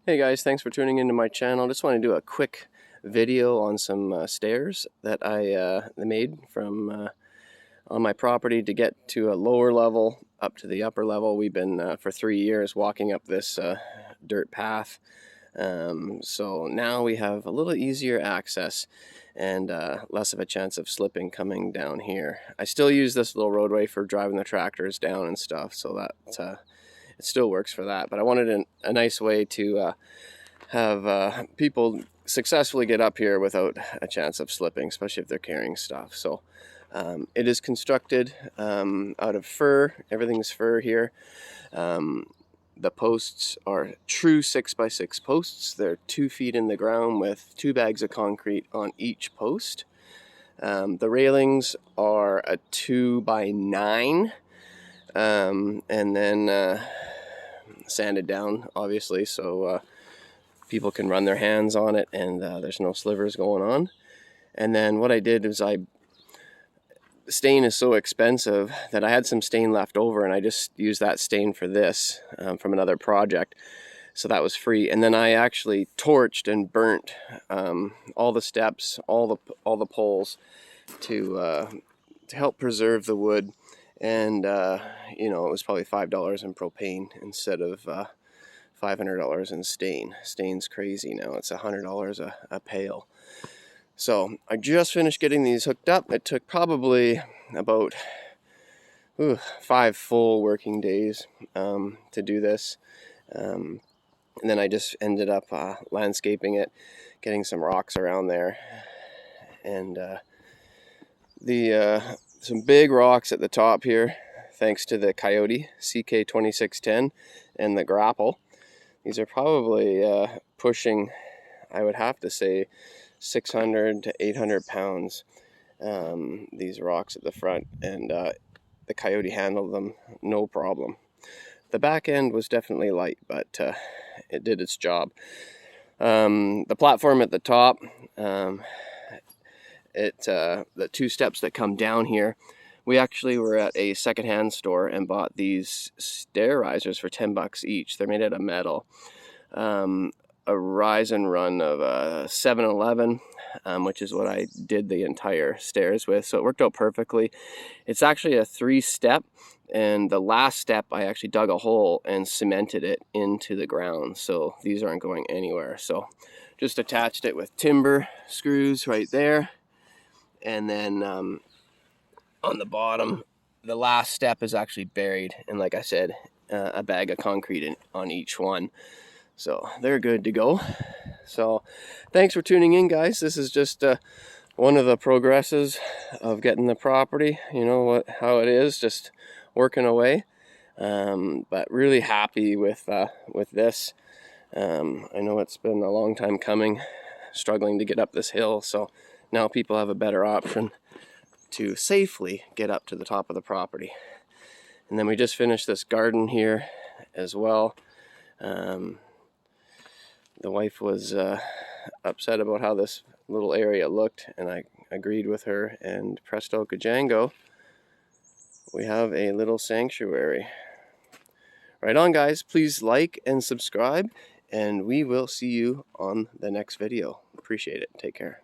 Hey guys, thanks for tuning into my channel. Just want to do a quick video on some stairs that I made from on my property to get to a lower level up to the upper level. We've been for 3 years walking up this dirt path. So now we have a little easier access and less of a chance of slipping coming down here. I still use this little roadway for driving the tractors down and stuff, so that it still works for that. But I wanted a nice way to have people successfully get up here without a chance of slipping, especially if they're carrying stuff. So it is constructed out of fir. Everything's fir here. The posts are true 6x6 posts. They're 2 feet in the ground with 2 bags of concrete on each post. The railings are a 2x9 and then sanded down, obviously, so people can run their hands on it and there's no slivers going on. And then what I did is stain is so expensive that I had some stain left over, and I just used that stain for this from another project, so that was free. And then I actually torched and burnt all the steps, all the poles to help preserve the wood. And you know, it was probably $5 in propane instead of $500 in stain. Stain's crazy now. It's $100 a pail. So I just finished getting these hooked up. It took probably about 5 full working days to do this. And then I just ended up landscaping it, getting some rocks around there, and some big rocks at the top here, thanks to the Coyote CK2610 and the grapple. These are probably pushing, I would have to say, 600 to 800 pounds, these rocks at the front, and the Coyote handled them no problem. The back end was definitely light, but it did its job. The platform at the top, the 2 steps that come down here, we actually were at a secondhand store and bought these stair risers for $10 each. They're made out of metal. A rise and run of a 7-Eleven, which is what I did the entire stairs with, so it worked out perfectly. It's actually a 3-step, and the last step I actually dug a hole and cemented it into the ground, so these aren't going anywhere. So just attached it with timber screws right there, and then on the bottom, the last step is actually buried, and like I said, a bag of concrete on each one. So they're good to go. So thanks for tuning in, guys. This is just one of the progresses of getting the property. You know how it is, just working away. But really happy with this. I know it's been a long time coming, struggling to get up this hill. So now people have a better option to safely get up to the top of the property. And then we just finished this garden here as well. The wife was upset about how this little area looked, and I agreed with her, and presto kajango, we have a little sanctuary. Right on, guys. Please like and subscribe, and we will see you on the next video. Appreciate it. Take care.